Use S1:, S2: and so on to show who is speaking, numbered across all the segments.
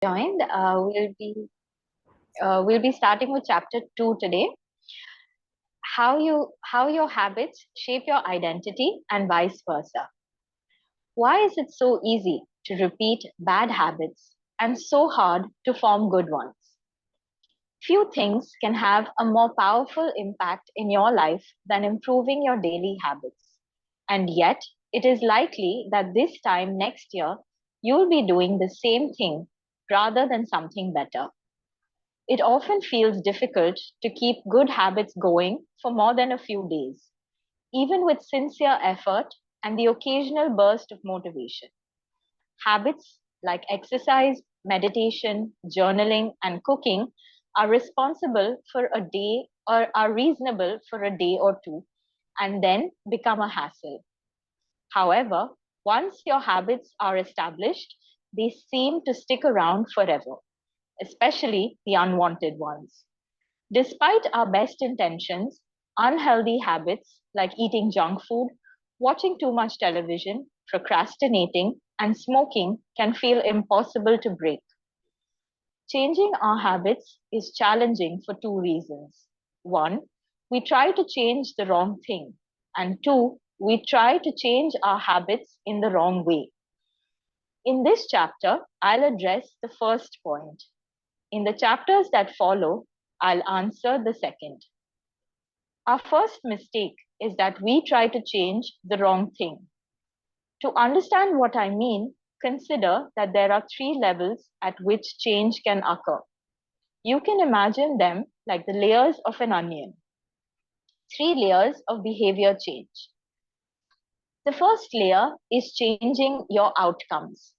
S1: Joined. We'll be starting with chapter 2 today. How your habits shape your identity and vice versa. Why is it so easy to repeat bad habits and so hard to form good ones? Few things can have a more powerful impact in your life than improving your daily habits. And yet, it is likely that this time next year, you'll be doing the same thing rather than something better. It often feels difficult to keep good habits going for more than a few days, even with sincere effort and the occasional burst of motivation. Habits like exercise, meditation, journaling, and cooking are responsible for a day or are reasonable for a day or two and then become a hassle. However, once your habits are established, they seem to stick around forever, especially the unwanted ones. Despite our best intentions, unhealthy habits like eating junk food, watching too much television, procrastinating, and smoking can feel impossible to break. Changing our habits is challenging for two reasons. One, we try to change the wrong thing. And two, we try to change our habits in the wrong way. In this chapter, I'll address the first point. In the chapters that follow, I'll answer the second. Our first mistake is that we try to change the wrong thing. To understand what I mean, consider that there are three levels at which change can occur. You can imagine them like the layers of an onion. Three layers of behavior change. The first layer is changing your outcomes.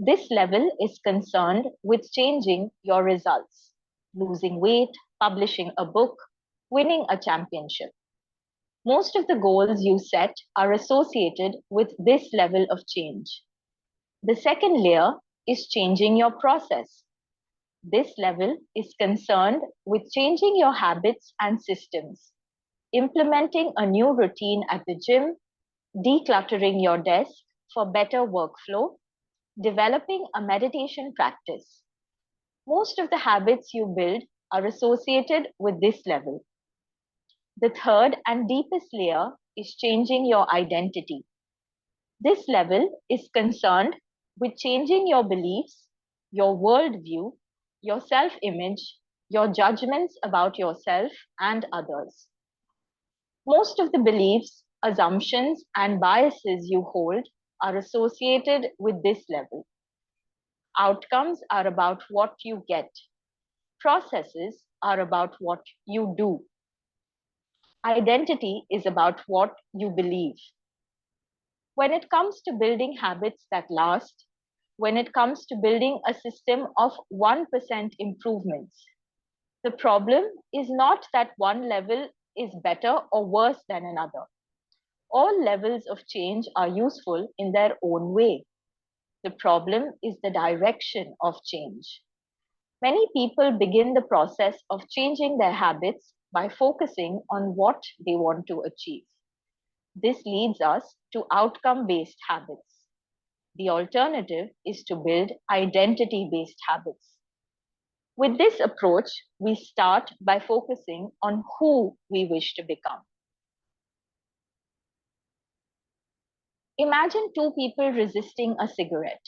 S1: This level is concerned with changing your results, losing weight, publishing a book, winning a championship. Most of the goals you set are associated with this level of change. The second layer is changing your process. This level is concerned with changing your habits and systems, implementing a new routine at the gym, decluttering your desk for better workflow, developing a meditation practice. Most of the habits you build are associated with this level. The third and deepest layer is changing your identity. This level is concerned with changing your beliefs, your worldview, your self image, your judgments about yourself and others. Most of the beliefs, assumptions, and biases you hold are associated with this level. Outcomes are about what you get, processes are about what you do. Identity is about what you believe. When it comes to building habits that last, when it comes to building a system of 1% improvements, the problem is not that one level is better or worse than another. All levels of change are useful in their own way. The problem is the direction of change. Many people begin the process of changing their habits by focusing on what they want to achieve. This leads us to outcome based habits. The alternative is to build identity based habits. With this approach, we start by focusing on who we wish to become. Imagine two people resisting a cigarette.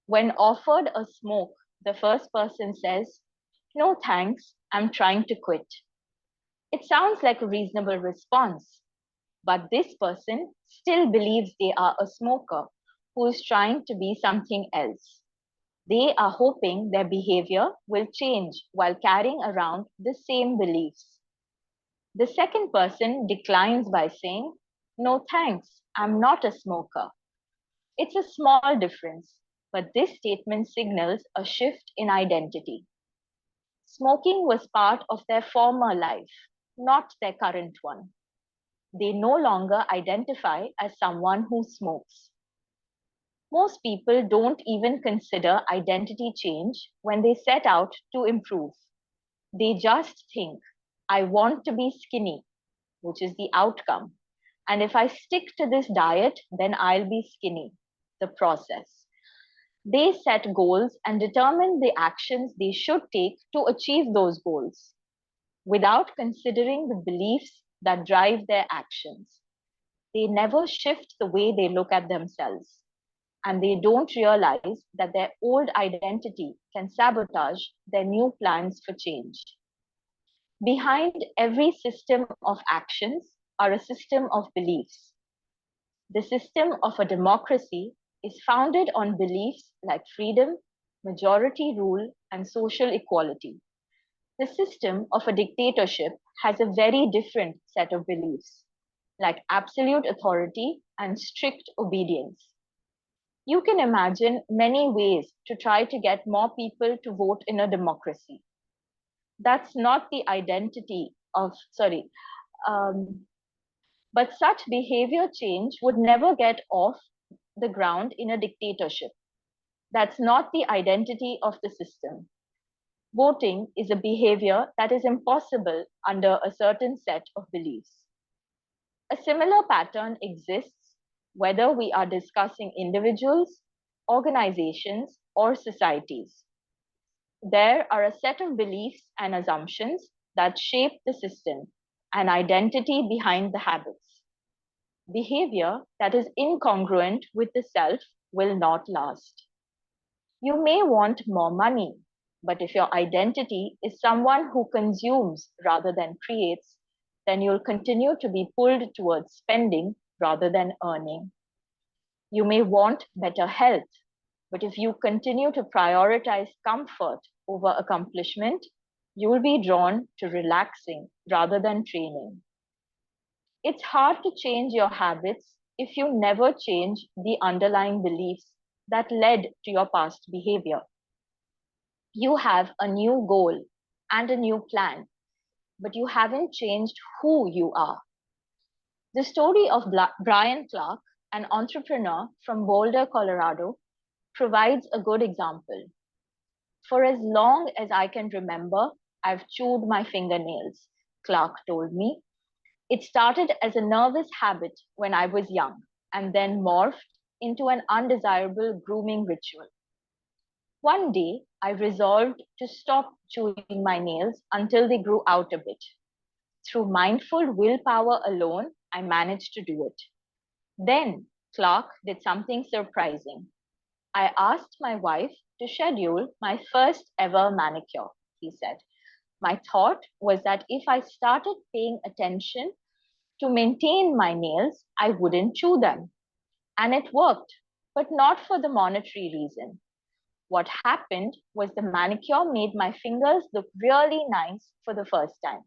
S1: When offered a smoke, the first person says, "No thanks, I'm trying to quit." It sounds like a reasonable response, but this person still believes they are a smoker who is trying to be something else. They are hoping their behavior will change while carrying around the same beliefs. The second person declines by saying, "No thanks, I'm not a smoker." It's a small difference, but this statement signals a shift in identity. Smoking was part of their former life, not their current one. They no longer identify as someone who smokes. Most people don't even consider identity change when they set out to improve. They just think, "I want to be skinny," which is the outcome. And if I stick to this diet, then I'll be skinny, the process. They set goals and determine the actions they should take to achieve those goals without considering the beliefs that drive their actions. They never shift the way they look at themselves, and they don't realize that their old identity can sabotage their new plans for change. Behind every system of actions are a system of beliefs. The system of a democracy is founded on beliefs like freedom, majority rule, and social equality. The system of a dictatorship has a very different set of beliefs, like absolute authority and strict obedience. You can imagine many ways to try to get more people to vote in a democracy. That's not the identity of, sorry, um, but such behavior change would never get off the ground in a dictatorship. That's not the identity of the system. Voting is a behavior that is impossible under a certain set of beliefs. A similar pattern exists whether we are discussing individuals, organizations, or societies. There are a set of beliefs and assumptions that shape the system and identity behind the habits. Behavior that is incongruent with the self will not last. You may want more money, but if your identity is someone who consumes rather than creates, then you'll continue to be pulled towards spending rather than earning. You may want better health, but if you continue to prioritize comfort over accomplishment, you will be drawn to relaxing rather than training. It's hard to change your habits if you never change the underlying beliefs that led to your past behavior. You have a new goal and a new plan, but you haven't changed who you are. The story of Brian Clark, an entrepreneur from Boulder, Colorado, provides a good example. For as long as I can remember, I've chewed my fingernails, Clark told me. It started as a nervous habit when I was young and then morphed into an undesirable grooming ritual. One day, I resolved to stop chewing my nails until they grew out a bit. Through mindful willpower alone, I managed to do it. Then Clark did something surprising. I asked my wife to schedule my first ever manicure, he said. My thought was that if I started paying attention to maintain my nails, I wouldn't chew them. And it worked, but not for the monetary reason. What happened was the manicure made my fingers look really nice for the first time.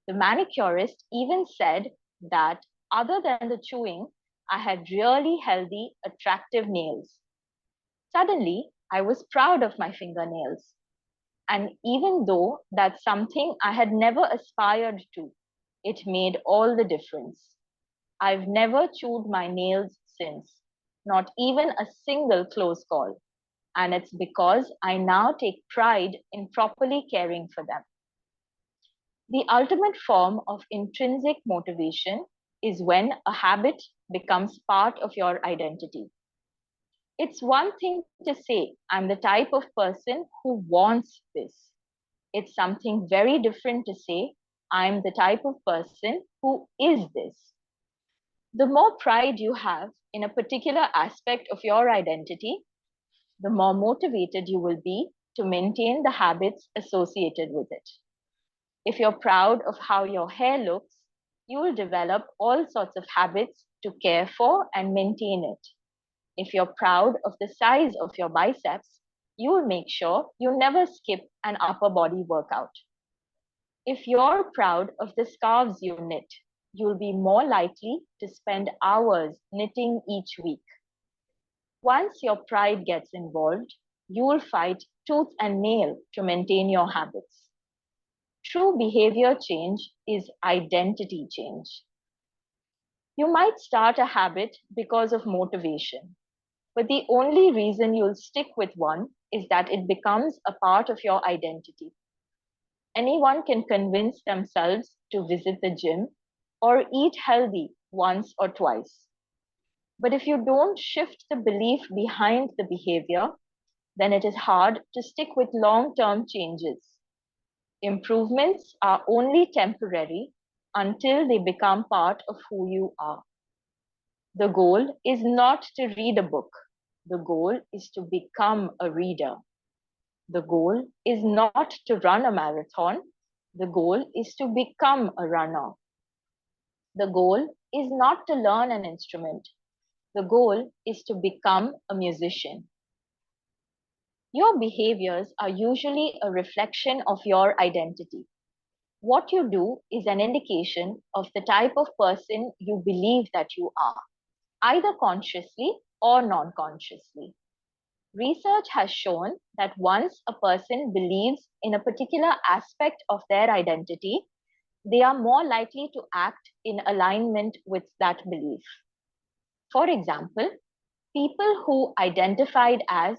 S1: The manicurist even said that other than the chewing, I had really healthy, attractive nails. Suddenly, I was proud of my fingernails. And even though that's something I had never aspired to, it made all the difference. I've never chewed my nails since, not even a single close call. And it's because I now take pride in properly caring for them. The ultimate form of intrinsic motivation is when a habit becomes part of your identity. It's one thing to say, I'm the type of person who wants this. It's something very different to say, I'm the type of person who is this. The more pride you have in a particular aspect of your identity, the more motivated you will be to maintain the habits associated with it. If you're proud of how your hair looks, you will develop all sorts of habits to care for and maintain it. If you're proud of the size of your biceps, you will make sure you never skip an upper body workout. If you're proud of the scarves you knit, you'll be more likely to spend hours knitting each week. Once your pride gets involved, you will fight tooth and nail to maintain your habits. True behavior change is identity change. You might start a habit because of motivation, but the only reason you'll stick with one is that it becomes a part of your identity. Anyone can convince themselves to visit the gym or eat healthy once or twice. But if you don't shift the belief behind the behavior, then it is hard to stick with long-term changes. Improvements are only temporary until they become part of who you are. The goal is not to read a book. The goal is to become a reader. The goal is not to run a marathon. The goal is to become a runner. The goal is not to learn an instrument. The goal is to become a musician. Your behaviors are usually a reflection of your identity. What you do is an indication of the type of person you believe that you are, either consciously or non consciously. Research has shown that once a person believes in a particular aspect of their identity, they are more likely to act in alignment with that belief. For example, people who identified as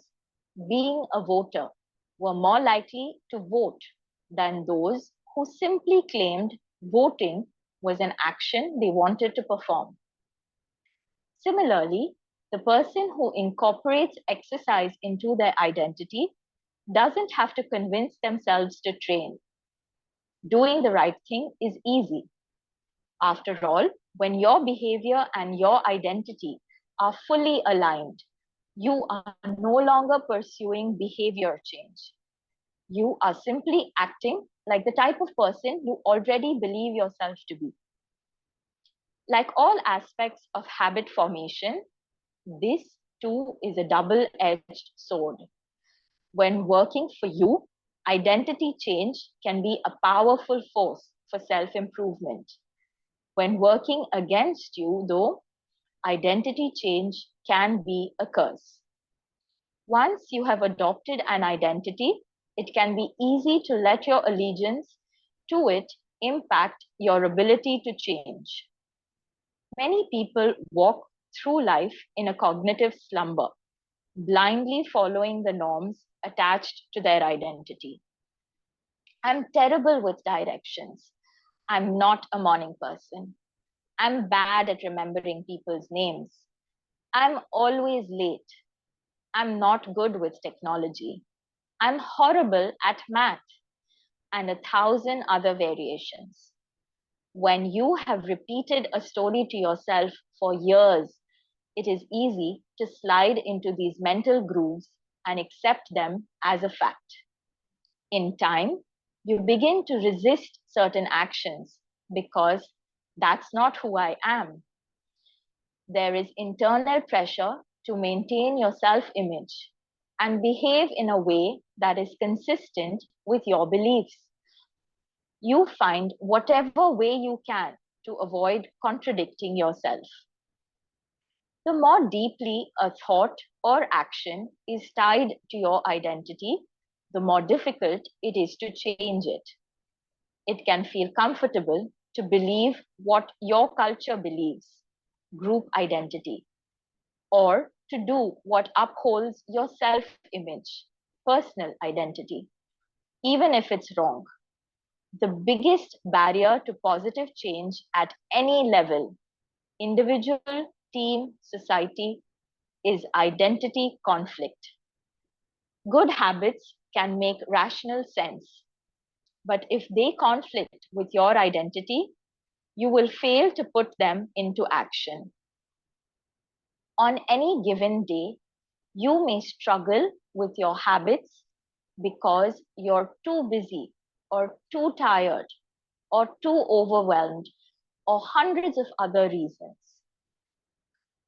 S1: being a voter were more likely to vote than those who simply claimed voting was an action they wanted to perform. Similarly, the person who incorporates exercise into their identity doesn't have to convince themselves to train. Doing the right thing is easy. After all, when your behavior and your identity are fully aligned, you are no longer pursuing behavior change. You are simply acting like the type of person you already believe yourself to be. Like all aspects of habit formation, this too is a double-edged sword. When working for you, identity change can be a powerful force for self-improvement. When working against you, though, identity change can be a curse. Once you have adopted an identity, it can be easy to let your allegiance to it impact your ability to change. Many people walk through life in a cognitive slumber, blindly following the norms attached to their identity. I'm terrible with directions. I'm not a morning person. I'm bad at remembering people's names. I'm always late. I'm not good with technology. I'm horrible at math, and 1,000 other variations. When you have repeated a story to yourself for years, it is easy to slide into these mental grooves and accept them as a fact. In time, you begin to resist certain actions because that's not who I am. There is internal pressure to maintain your self image and behave in a way that is consistent with your beliefs. You find whatever way you can to avoid contradicting yourself. The more deeply a thought or action is tied to your identity, the more difficult it is to change it. It can feel comfortable to believe what your culture believes, group identity, or to do what upholds your self image, personal identity, even if it's wrong. The biggest barrier to positive change at any level, individual, team, society, is identity conflict. Good habits can make rational sense, but if they conflict with your identity, you will fail to put them into action. On any given day, you may struggle with your habits because you're too busy or too tired or too overwhelmed or hundreds of other reasons.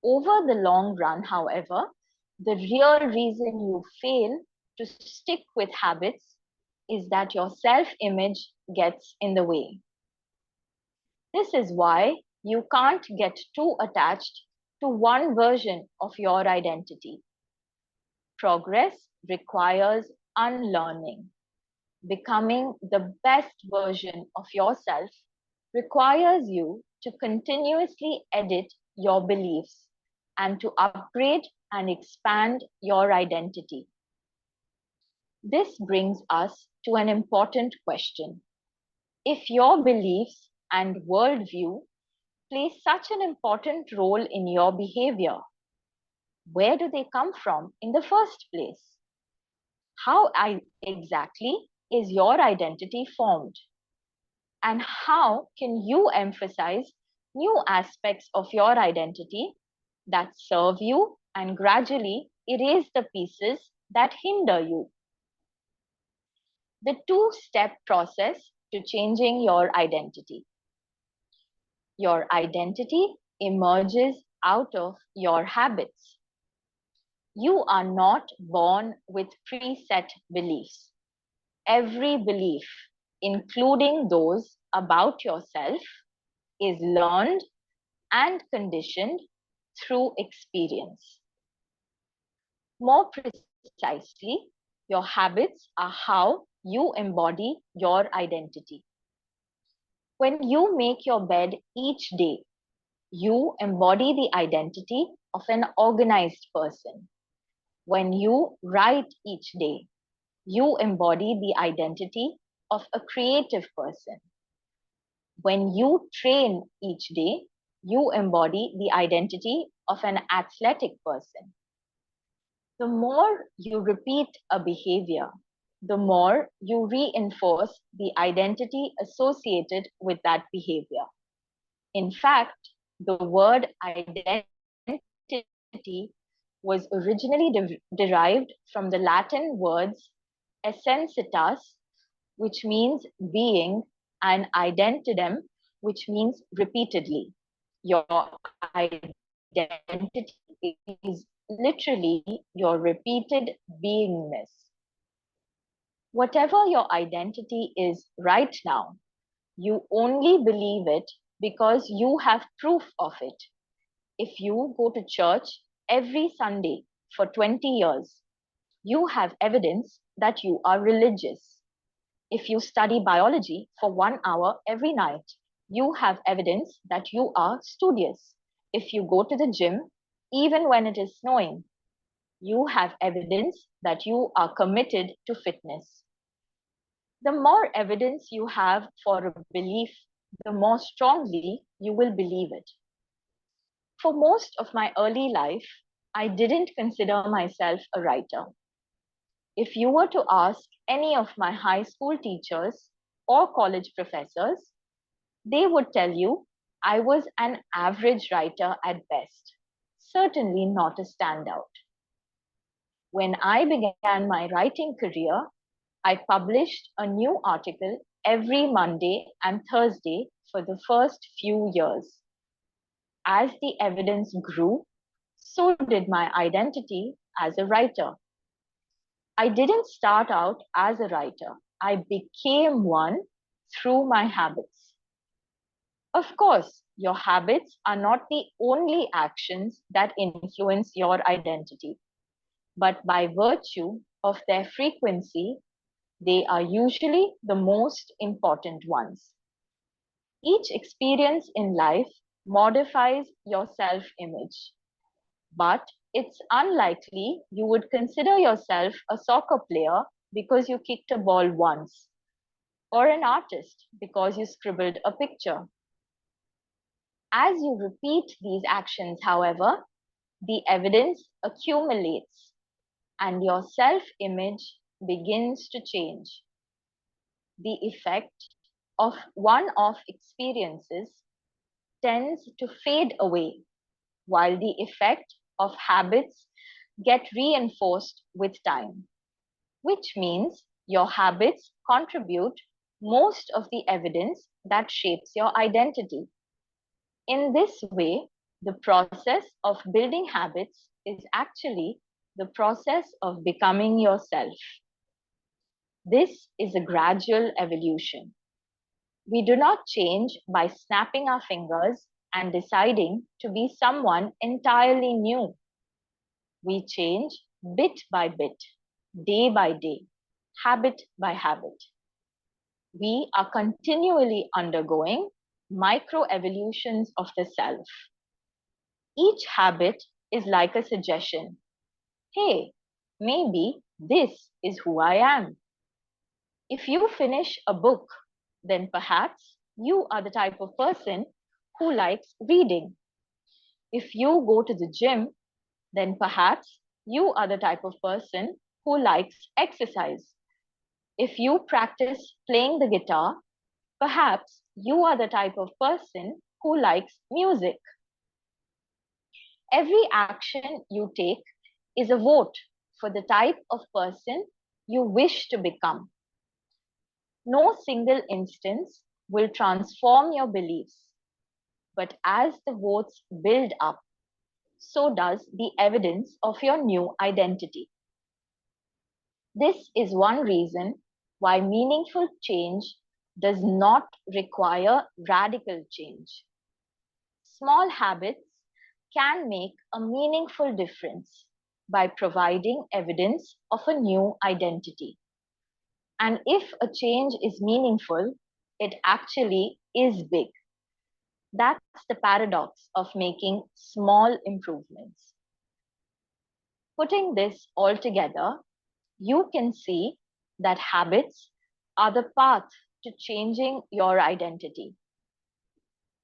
S1: Over the long run, however, the real reason you fail to stick with habits is that your self image gets in the way. This is why you can't get too attached to one version of your identity. Progress requires unlearning. Becoming the best version of yourself requires you to continuously edit your beliefs and to upgrade and expand your identity. This brings us to an important question. If your beliefs and worldview play such an important role in your behavior? Where do they come from in the first place? Exactly is your identity formed? And how can you emphasize new aspects of your identity that serve you and gradually erase the pieces that hinder you? The two-step process to changing your identity. Your identity emerges out of your habits. You are not born with preset beliefs. Every belief, including those about yourself, is learned and conditioned through experience. More precisely, your habits are how you embody your identity. When you make your bed each day, you embody the identity of an organized person. When you write each day, you embody the identity of a creative person. When you train each day, you embody the identity of an athletic person. The more you repeat a behavior, the more you reinforce the identity associated with that behavior. In fact, the word identity was originally derived from the Latin words essentitas, which means being, and identidem, which means repeatedly. Your identity is literally your repeated beingness. Whatever your identity is right now, you only believe it because you have proof of it. If you go to church every Sunday for 20 years, you have evidence that you are religious. If you study biology for 1 hour every night, you have evidence that you are studious. If you go to the gym, even when it is snowing, you have evidence that you are committed to fitness. The more evidence you have for a belief, the more strongly you will believe it. For most of my early life, I didn't consider myself a writer. If you were to ask any of my high school teachers or college professors, they would tell you I was an average writer at best, certainly not a standout. When I began my writing career, I published a new article every Monday and Thursday for the first few years. As the evidence grew, so did my identity as a writer. I didn't start out as a writer. I became one through my habits. Of course, your habits are not the only actions that influence your identity, but by virtue of their frequency, they are usually the most important ones. Each experience in life modifies your self-image, but it's unlikely you would consider yourself a soccer player because you kicked a ball once, or an artist because you scribbled a picture. As you repeat these actions, however, the evidence accumulates and your self-image begins to change. The effect of one-off experiences tends to fade away, while the effect of habits get reinforced with time, which means your habits contribute most of the evidence that shapes your identity. In this way, the process of building habits is actually the process of becoming yourself. This is a gradual evolution. We do not change by snapping our fingers and deciding to be someone entirely new. We change bit by bit, day by day, habit by habit. We are continually undergoing micro evolutions of the self. Each habit is like a suggestion. Hey, maybe this is who I am. If you finish a book, then perhaps you are the type of person who likes reading. If you go to the gym, then perhaps you are the type of person who likes exercise. If you practice playing the guitar, perhaps you are the type of person who likes music. Every action you take is a vote for the type of person you wish to become. No single instance will transform your beliefs, but as the votes build up, so does the evidence of your new identity. This is one reason why meaningful change does not require radical change. Small habits can make a meaningful difference by providing evidence of a new identity. And if a change is meaningful, it actually is big. That's the paradox of making small improvements. Putting this all together, you can see that habits are the path to changing your identity.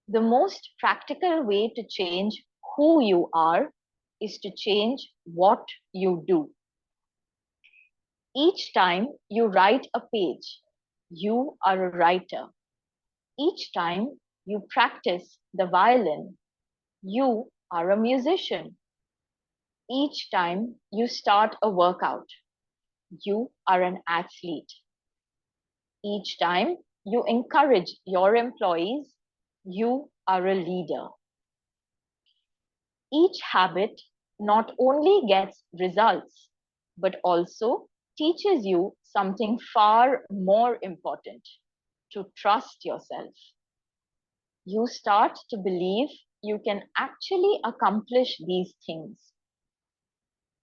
S1: The most practical way to change who you are is to change what you do. Each time you write a page, you are a writer. Each time you practice the violin, you are a musician. Each time you start a workout, you are an athlete. Each time you encourage your employees, you are a leader. Each habit not only gets results, but also teaches you something far more important: to trust yourself. You start to believe you can actually accomplish these things.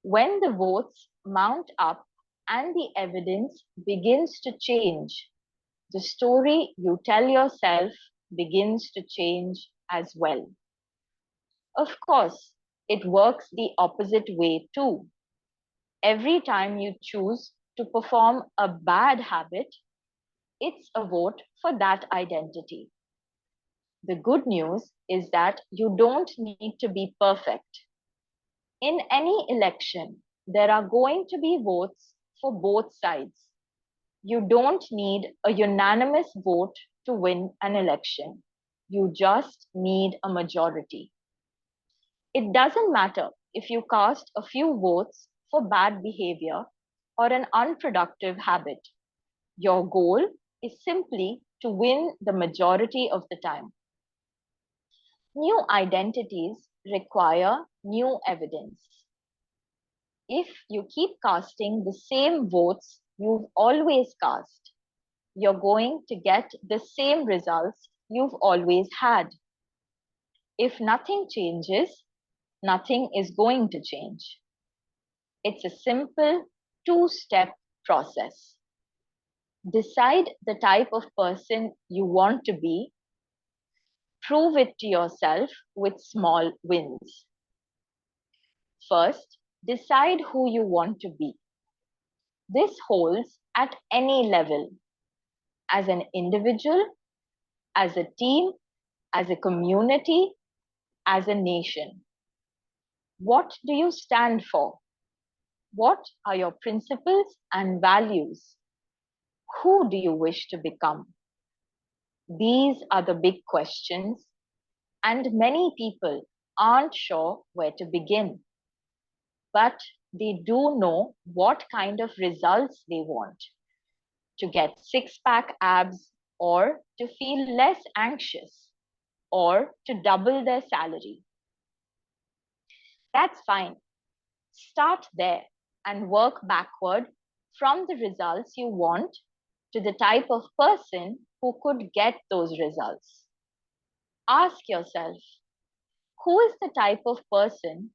S1: When the votes mount up and the evidence begins to change, the story you tell yourself begins to change as well. Of course, it works the opposite way too. Every time you choose to perform a bad habit, it's a vote for that identity. The good news is that you don't need to be perfect. In any election, there are going to be votes for both sides. You don't need a unanimous vote to win an election. You just need a majority. It doesn't matter if you cast a few votes for bad behavior or an unproductive habit. Your goal is simply to win the majority of the time. New identities require new evidence. If you keep casting the same votes you've always cast, you're going to get the same results you've always had. If nothing changes, nothing is going to change. It's a simple two-step process. Decide the type of person you want to be. Prove it to yourself with small wins. First, decide who you want to be. This holds at any level: as an individual, as a team, as a community, as a nation. What do you stand for? What are your principles and values? Who do you wish to become? These are the big questions, and many people aren't sure where to begin. But they do know what kind of results they want: to get six-pack abs, or to feel less anxious, or to double their salary. That's fine. Start there and work backward from the results you want to the type of person who could get those results. Ask yourself, who is the type of person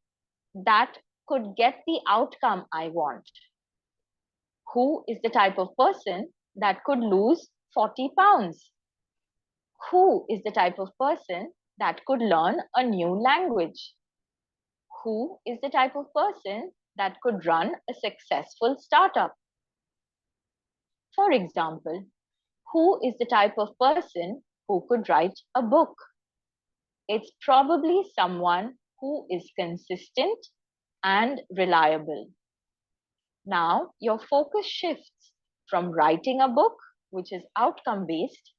S1: that could get the outcome I want? Who is the type of person that could lose 40 pounds? Who is the type of person that could learn a new language? Who is the type of person that could run a successful startup? For example, who is the type of person who could write a book? It's probably someone who is consistent and reliable. Now your focus shifts from writing a book, which is outcome based,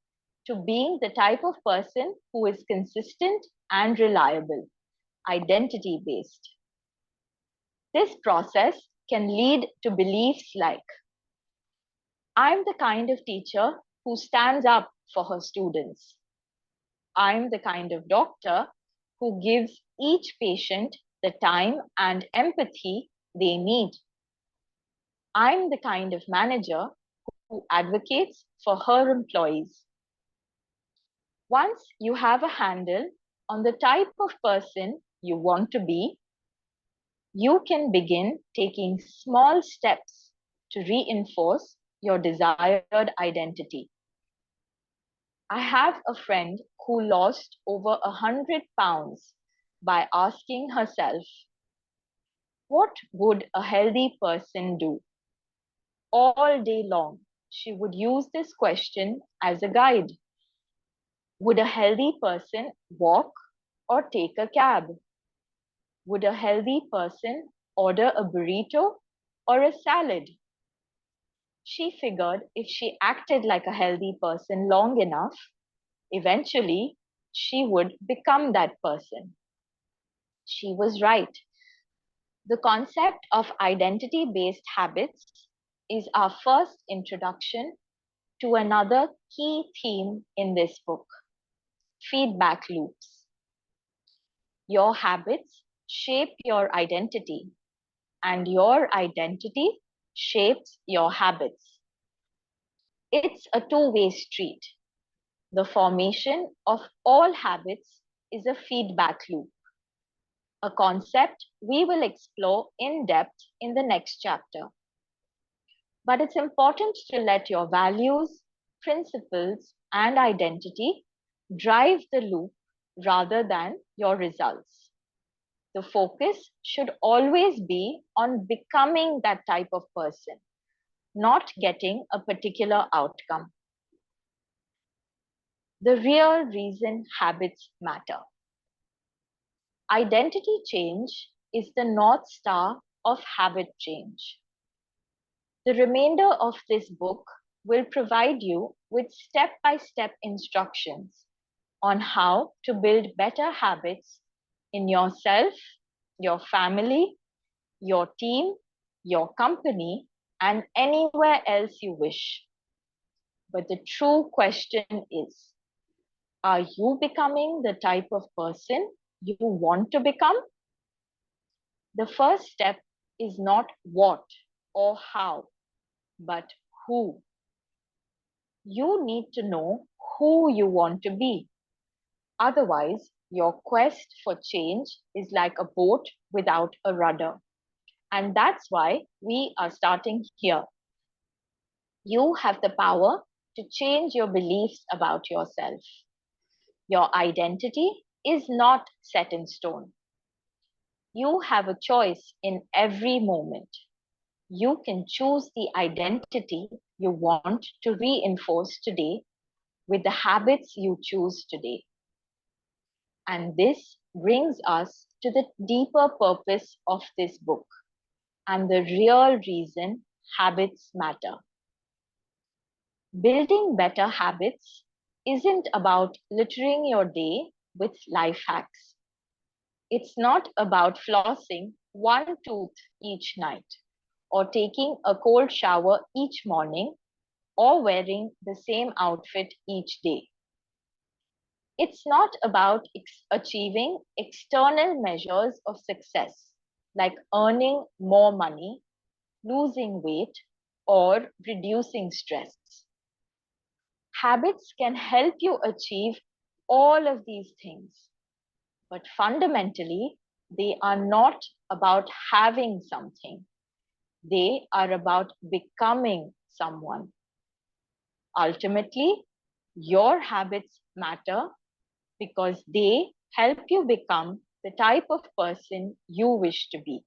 S1: to being the type of person who is consistent and reliable, identity based. This process can lead to beliefs like, I'm the kind of teacher who stands up for her students. I'm the kind of doctor who gives each patient the time and empathy they need. I'm the kind of manager who advocates for her employees. Once you have a handle on the type of person you want to be, you can begin taking small steps to reinforce your desired identity. I have a friend who lost over 100 pounds by asking herself, what would a healthy person do? All day long, she would use this question as a guide. Would a healthy person walk or take a cab? Would a healthy person order a burrito or a salad? She figured if she acted like a healthy person long enough, eventually she would become that person. She was right. The concept of identity based habits is our first introduction to another key theme in this book: feedback loops. Your habits shape your identity, and your identity shapes your habits. It's a two-way street. The formation of all habits is a feedback loop, a concept we will explore in depth in the next chapter. But it's important to let your values, principles, and identity drive the loop rather than your results. The focus should always be on becoming that type of person, not getting a particular outcome. The real reason habits matter. Identity change is the North Star of habit change. The remainder of this book will provide you with step-by-step instructions on how to build better habits in yourself, your family, your team, your company, and anywhere else you wish. But the true question is, are you becoming the type of person you want to become? The first step is not what or how, but who. You need to know who you want to be. Otherwise, your quest for change is like a boat without a rudder. And that's why we are starting here. You have the power to change your beliefs about yourself. Your identity is not set in stone. You have a choice in every moment. You can choose the identity you want to reinforce today with the habits you choose today. And this brings us to the deeper purpose of this book and the real reason habits matter. Building better habits isn't about littering your day with life hacks. It's not about flossing one tooth each night, or taking a cold shower each morning, or wearing the same outfit each day. It's not about achieving external measures of success, like earning more money, losing weight, or reducing stress. Habits can help you achieve all of these things, but fundamentally, they are not about having something. They are about becoming someone. Ultimately, your habits matter because they help you become the type of person you wish to be.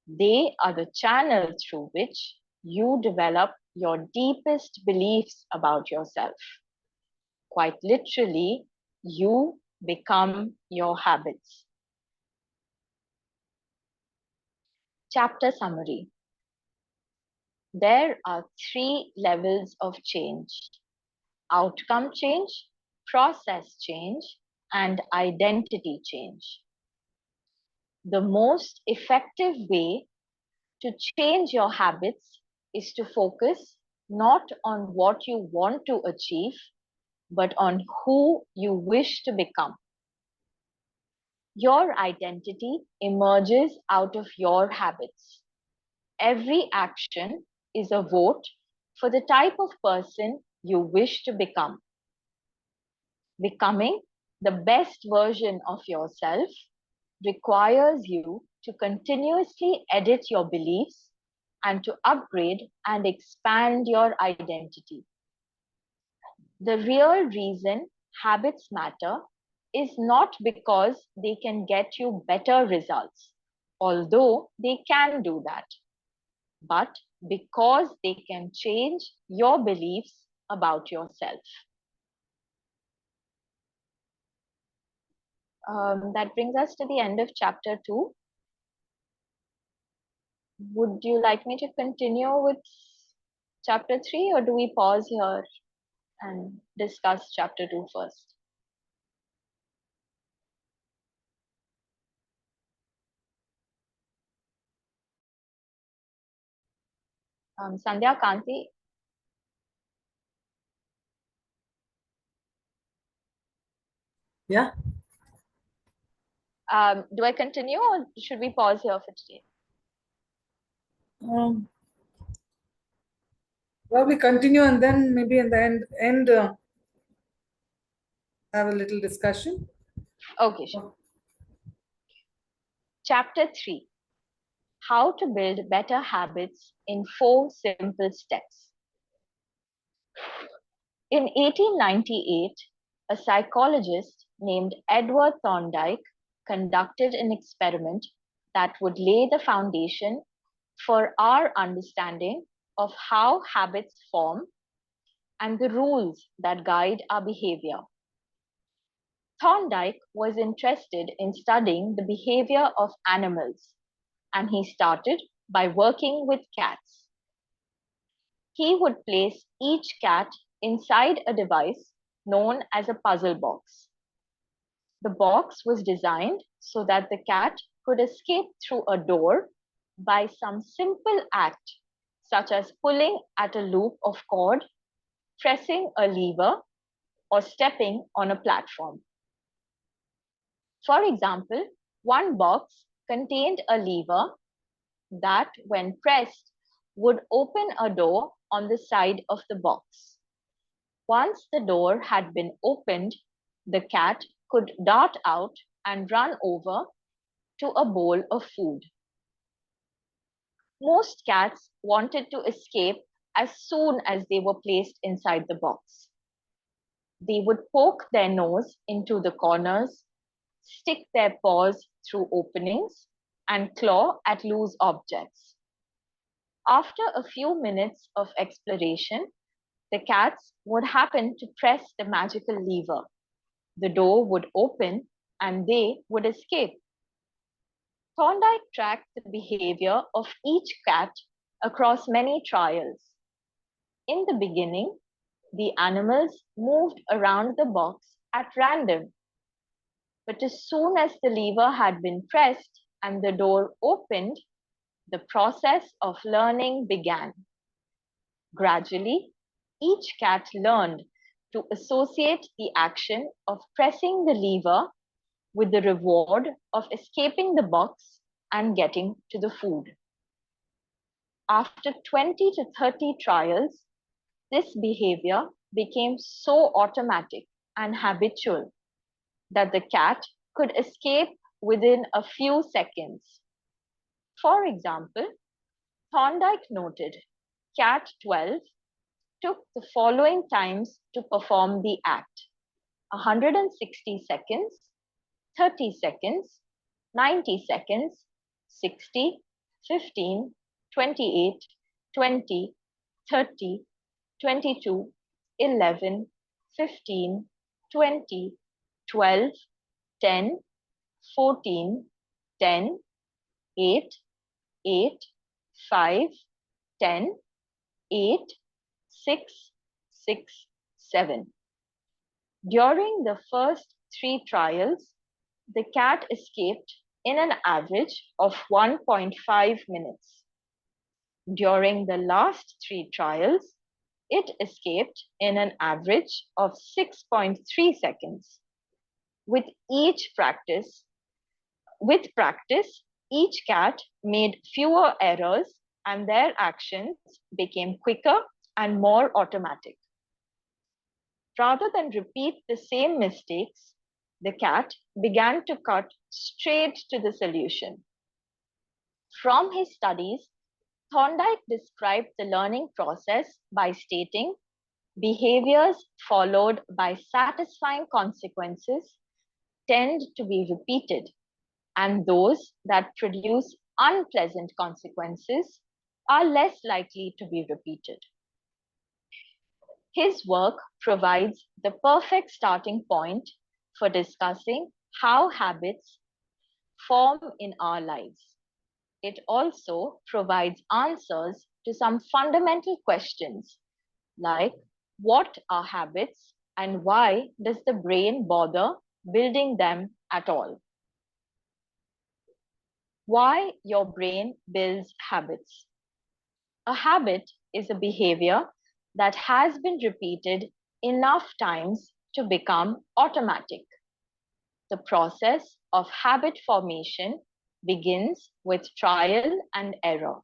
S1: They are the channel through which you develop your deepest beliefs about yourself. Quite literally, you become your habits. Chapter summary. There are three levels of change: outcome change, process change, and identity change. The most effective way to change your habits is to focus not on what you want to achieve, but on who you wish to become. Your identity emerges out of your habits. Every action is a vote for the type of person you wish to become. Becoming the best version of yourself requires you to continuously edit your beliefs and to upgrade and expand your identity. The real reason habits matter is not because they can get you better results, although they can do that, but because they can change your beliefs about yourself. That brings us to the end of chapter 2. Would you like me to continue with chapter 3, or do we pause here and discuss chapter 2 first? Sandhya, Kanti,
S2: Yeah.
S1: do I continue or should we pause here for today?
S2: Well, we continue and then maybe in the end have a little discussion.
S1: Okay, sure. Chapter 3: How to build better habits in 4 simple steps. In 1898, a psychologist named Edward Thorndike conducted an experiment that would lay the foundation for our understanding of how habits form and the rules that guide our behavior. Thorndike was interested in studying the behavior of animals, and he started by working with cats. He would place each cat inside a device known as a puzzle box. The box was designed so that the cat could escape through a door by some simple act, such as pulling at a loop of cord, pressing a lever, or stepping on a platform. For example, one box contained a lever that, when pressed, would open a door on the side of the box. Once the door had been opened, the cat could dart out and run over to a bowl of food. Most cats wanted to escape as soon as they were placed inside the box. They would poke their nose into the corners, stick their paws through openings, and claw at loose objects. After a few minutes of exploration, the cats would happen to press the magical lever. The door would open and they would escape. Thorndike tracked the behavior of each cat across many trials. In the beginning, the animals moved around the box at random, but as soon as the lever had been pressed and the door opened, the process of learning began. Gradually, each cat learned to associate the action of pressing the lever with the reward of escaping the box and getting to the food. After 20 to 30 trials, this behavior became so automatic and habitual that the cat could escape within a few seconds. For example, Thorndike noted cat 12 took the following times to perform the act: 160 seconds, 30 seconds, 90 seconds, 60, 15, 28, 20, 30, 22, 11, 15, 20, 12, 10, 14, 10, 8, 8, 5, 10, 8, 6, 6, 7. During the first 3 trials, the cat escaped in an average of 1.5 minutes. During the last 3 trials, it escaped in an average of 6.3 seconds. With practice, each cat made fewer errors and their actions became quicker and more automatic. Rather than repeat the same mistakes, the cat began to cut straight to the solution. From his studies, Thorndike described the learning process by stating, behaviors followed by satisfying consequences tend to be repeated, and those that produce unpleasant consequences are less likely to be repeated. His work provides the perfect starting point for discussing how habits form in our lives. It also provides answers to some fundamental questions like what are habits and why does the brain bother building them at all? Why your brain builds habits. A habit is a behavior that has been repeated enough times to become automatic. The process of habit formation begins with trial and error.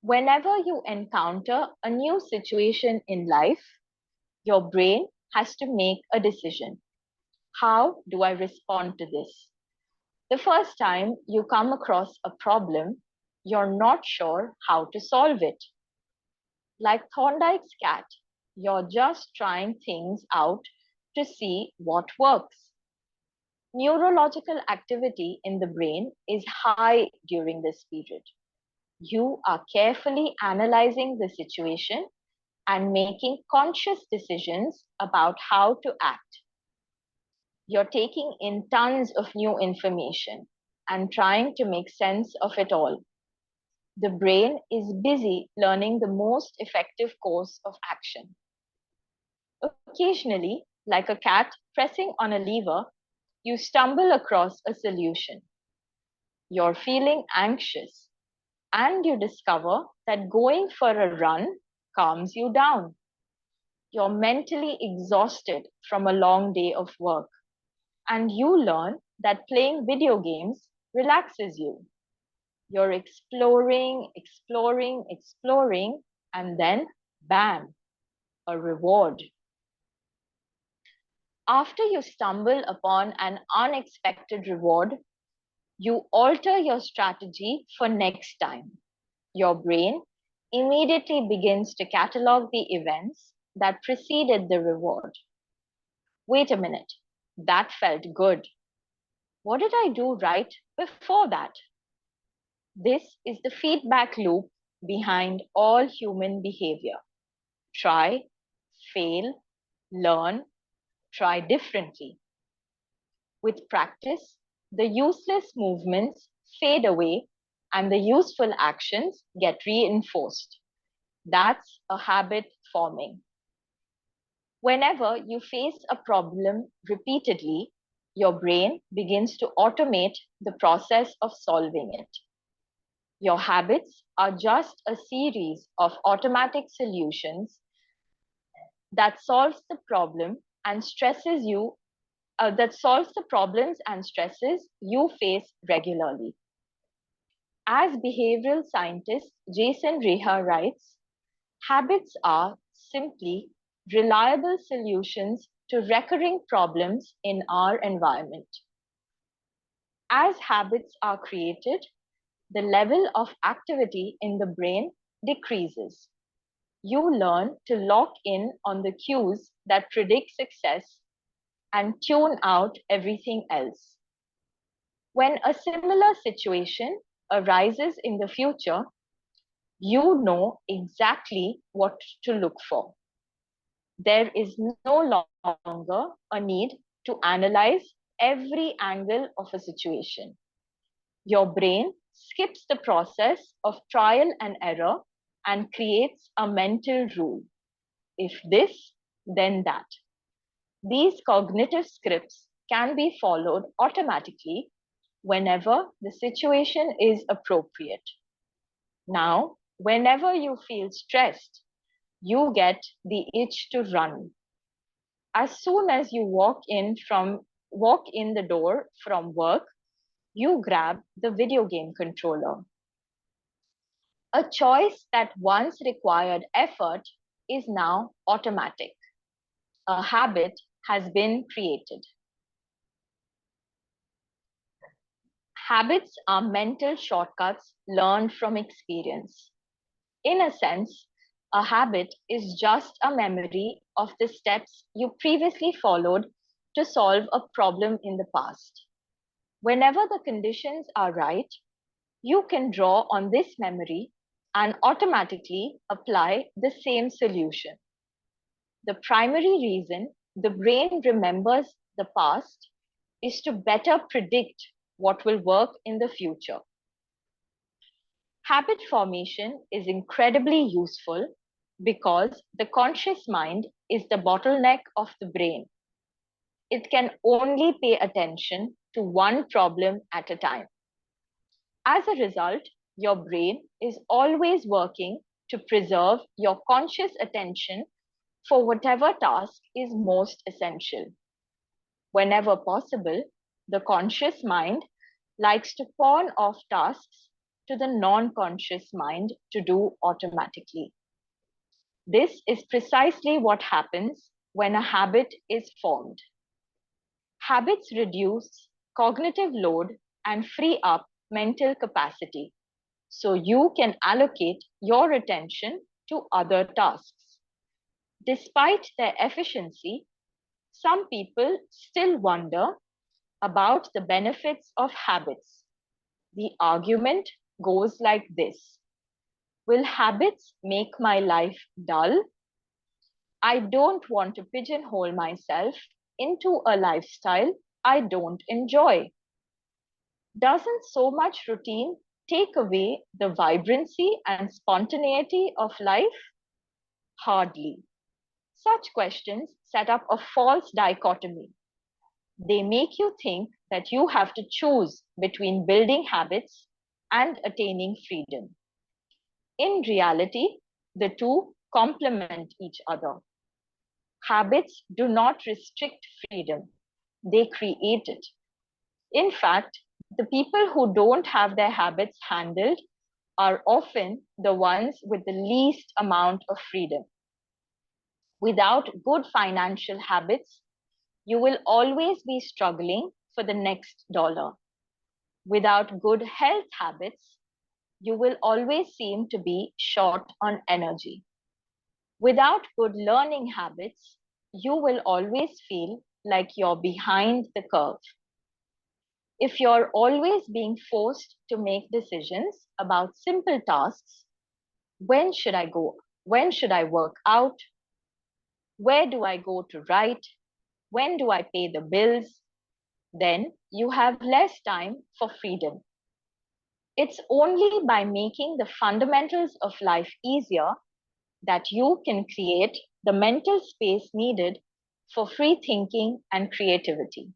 S1: Whenever you encounter a new situation in life, your brain has to make a decision. How do I respond to this? The first time you come across a problem, you're not sure how to solve it. Like Thorndike's cat, you're just trying things out to see what works. Neurological activity in the brain is high during this period. You are carefully analyzing the situation and making conscious decisions about how to act. You're taking in tons of new information and trying to make sense of it all. The brain is busy learning the most effective course of action. Occasionally, like a cat pressing on a lever, you stumble across a solution. You're feeling anxious, and you discover that going for a run calms you down. You're mentally exhausted from a long day of work, and you learn that playing video games relaxes you. You're exploring, and then bam, a reward. After you stumble upon an unexpected reward, you alter your strategy for next time. Your brain immediately begins to catalog the events that preceded the reward. Wait a minute, that felt good. What did I do right before that? This is the feedback loop behind all human behavior. Try, fail, learn, try differently. With practice, the useless movements fade away and the useful actions get reinforced. That's a habit forming. Whenever you face a problem repeatedly, your brain begins to automate the process of solving it. Your habits are just a series of automatic solutions that solves the problem and stresses you that solves the problems and stresses you face regularly. As behavioral scientist Jason Reha writes, habits are simply reliable solutions to recurring problems in our environment. As habits are created, the level of activity in the brain decreases. You learn to lock in on the cues that predict success and tune out everything else. When a similar situation arises in the future, you know exactly what to look for. There is no longer a need to analyze every angle of a situation. Your brain skips the process of trial and error and creates a mental rule. If this, then that. These cognitive scripts can be followed automatically whenever the situation is appropriate. Now, whenever you feel stressed, you get the itch to run. As soon as you walk in the door from work, you grab the video game controller. A choice that once required effort is now automatic. A habit has been created. Habits are mental shortcuts learned from experience. In a sense, a habit is just a memory of the steps you previously followed to solve a problem in the past. Whenever the conditions are right, you can draw on this memory and automatically apply the same solution. The primary reason the brain remembers the past is to better predict what will work in the future. Habit formation is incredibly useful because the conscious mind is the bottleneck of the brain. It can only pay attention to one problem at a time. As a result, your brain is always working to preserve your conscious attention for whatever task is most essential. Whenever possible, the conscious mind likes to pawn off tasks to the non-conscious mind to do automatically. This is precisely what happens when a habit is formed. Habits reduce cognitive load and free up mental capacity, so you can allocate your attention to other tasks. Despite their efficiency, some people still wonder about the benefits of habits. The argument goes like this: will habits make my life dull? I don't want to pigeonhole myself into a lifestyle I don't enjoy. Doesn't so much routine take away the vibrancy and spontaneity of life? Hardly. Such questions set up a false dichotomy. They make you think that you have to choose between building habits and attaining freedom. In reality, the two complement each other. Habits do not restrict freedom, they create it. In fact, the people who don't have their habits handled are often the ones with the least amount of freedom. Without good financial habits, you will always be struggling for the next dollar. Without good health habits, you will always seem to be short on energy. Without good learning habits, you will always feel like you're behind the curve. If you're always being forced to make decisions about simple tasks, when should I go? When should I work out? Where do I go to write? When do I pay the bills? Then you have less time for freedom. It's only by making the fundamentals of life easier that you can create the mental space needed for free thinking and creativity.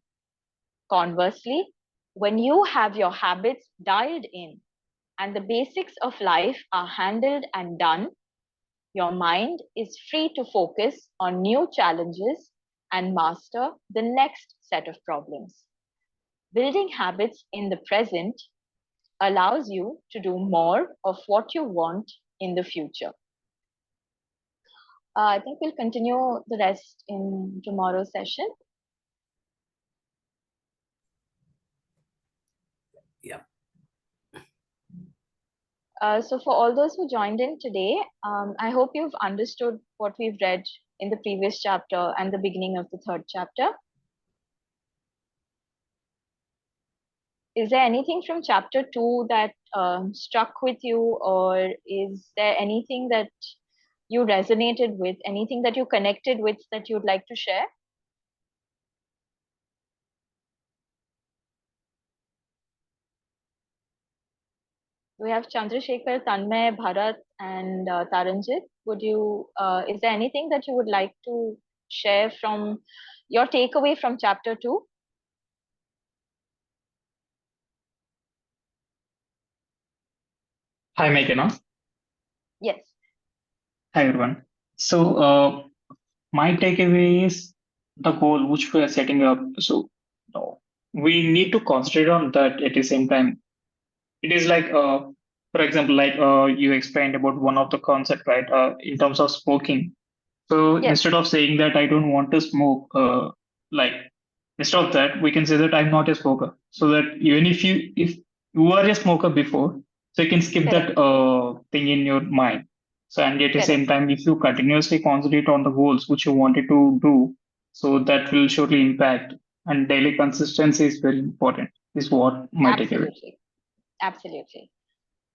S1: Conversely, when you have your habits dialed in and the basics of life are handled and done, your mind is free to focus on new challenges and master the next set of problems. Building habits in the present allows you to do more of what you want in the future. I think we'll continue the rest in tomorrow's session.
S2: Yeah.
S1: So for all those who joined in today, I hope you've understood what we've read in the previous chapter and the beginning of the third chapter. Is there anything from chapter 2 that struck with you, or is there anything that you resonated with, anything that you connected with that you'd like to share? We have Chandrasekhar, Tanmay, Bharat, and Taranjit. Is there anything that you would like to share from your takeaway from chapter 2?
S3: Hi, Meghana.
S1: Yes.
S3: Hi, everyone. So, my takeaway is the goal which we are setting up. So, we need to concentrate on that at the same time. It is like, for example, like you explained about one of the concept, right? In terms of smoking. So
S1: Yes.
S3: instead of saying that I don't want to smoke, like instead of that, we can say that I'm not a smoker. So that even if you were a smoker before, so you can skip
S1: Correct.
S3: that thing in your mind. So and at the same
S1: Correct.
S3: time, if you continuously concentrate on the goals which you wanted to do, so that will surely impact. And daily consistency is very important. Is what my takeaway.
S1: Absolutely. Absolutely.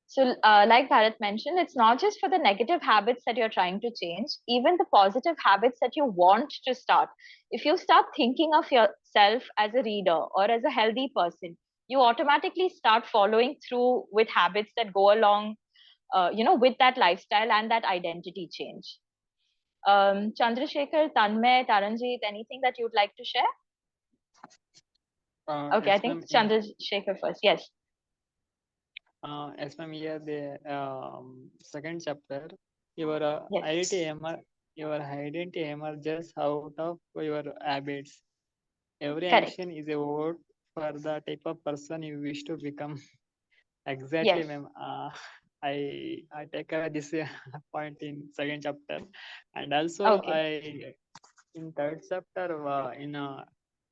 S1: So, like Bharat mentioned, it's not just for the negative habits that you're trying to change, even the positive habits that you want to start. If you start thinking of yourself as a reader or as a healthy person, you automatically start following through with habits that go along, with that lifestyle and that identity change. Chandrasekhar, Tanmay, Taranjit, anything that you'd like to share? Okay, I
S4: Yes,
S1: think
S4: ma'am.
S1: Chandrasekhar first. Yes.
S4: Yes, ma'am. Here the second chapter, your
S1: Yes.
S4: identity emerges out of your habits. Every
S1: Correct.
S4: action is a vote for the type of person you wish to become. Exactly,
S1: Yes.
S4: ma'am. I take this point in second chapter, and also
S1: Okay.
S4: in third chapter in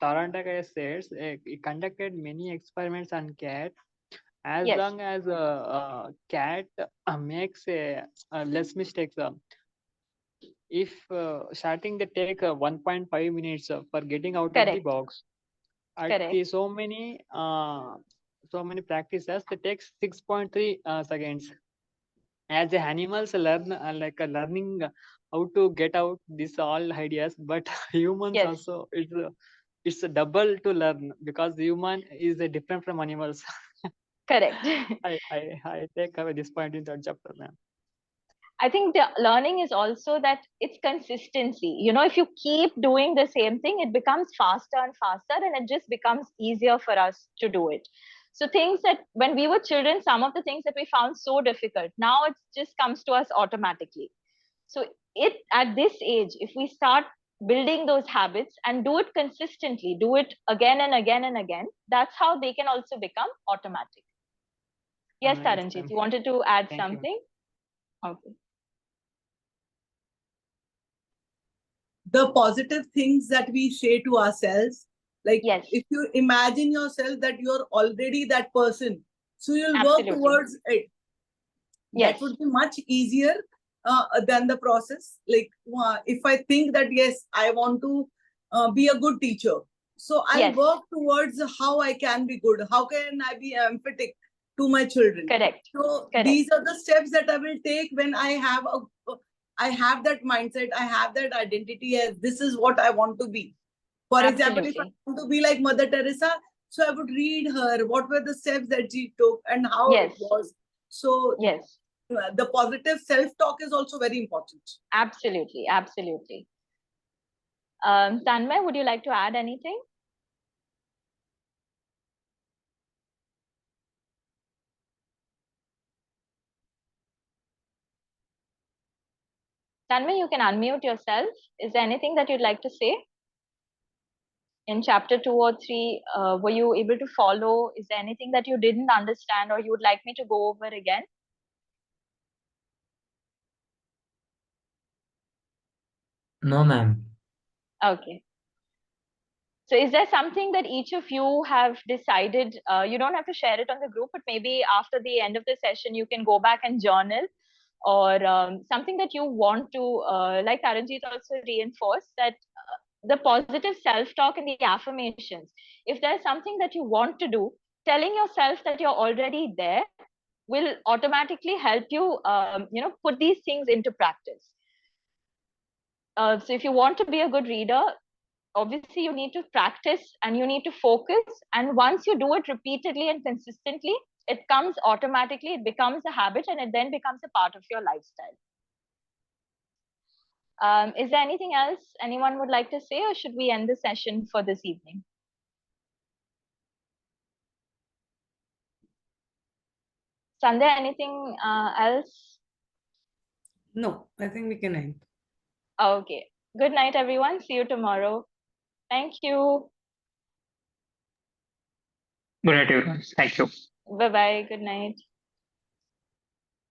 S4: Tarantaka says he conducted many experiments on cats. As
S1: Yes.
S4: long as a cat makes less mistakes, if starting they take 1.5 minutes for getting out of the
S1: Correct.
S4: box, at
S1: Correct.
S4: the so many practices, they take 6.3 seconds. As the animals learn learning how to get out these all ideas, but humans
S1: Yes.
S4: also it's a double to learn because human is different from animals.
S1: Correct.
S4: I take away this point in third chapter, ma'am.
S1: I think the learning is also that it's consistency. If you keep doing the same thing, it becomes faster and faster, and it just becomes easier for us to do it. So, things that when we were children, some of the things that we found so difficult, now it just comes to us automatically. So, at this age, if we start building those habits and do it consistently, do it again and again and again, that's how they can also become automatic. Yes,
S4: Yes,
S1: Taranjit,
S4: ma'am.
S1: you wanted to add
S4: Thank you.
S1: something? Okay.
S5: The positive things that we say to ourselves, like
S1: Yes.
S5: if you imagine yourself that you're already that person, so you'll work
S1: Absolutely.
S5: towards it.
S1: Yes.
S5: That would be much easier than the process. Like if I think that yes, I want to be a good teacher, so I'll
S1: Yes.
S5: work towards how I can be good, how can I be empathetic to my children.
S1: Correct.
S5: So
S1: Correct.
S5: these are the steps that I will take when I have that mindset, I have that identity as this is what I want to be. For example, if I
S1: Absolutely.
S5: want to be like Mother Teresa, so I would read her, what were the steps that she took and how
S1: Yes.
S5: it was. So
S1: Yes.
S5: the positive self-talk is also very important.
S1: Absolutely. Absolutely. Tanmay, would you like to add anything? Tanmay, you can unmute yourself. Is there anything that you'd like to say? In chapter 2 or 3, were you able to follow? Is there anything that you didn't understand or you would like me to go over again?
S6: No, ma'am.
S1: Okay. So, is there something that each of you have decided? You don't have to share it on the group, but maybe after the end of the session, you can go back and journal, or something that you want to, like Taranjit also reinforced, that the positive self talk and the affirmations. If there's something that you want to do, telling yourself that you're already there will automatically help you, put these things into practice. So, if you want to be a good reader, obviously you need to practice and you need to focus, and once you do it repeatedly and consistently, It comes automatically, it becomes a habit, and it then becomes a part of your lifestyle. Is there anything else anyone would like to say, or should we end the session for this evening? Sandhya, anything else?
S2: No, I think we can end.
S1: Okay. Good night, everyone. See you tomorrow. Thank you.
S3: Good night, everyone. Thank you.
S1: Bye bye. Good night.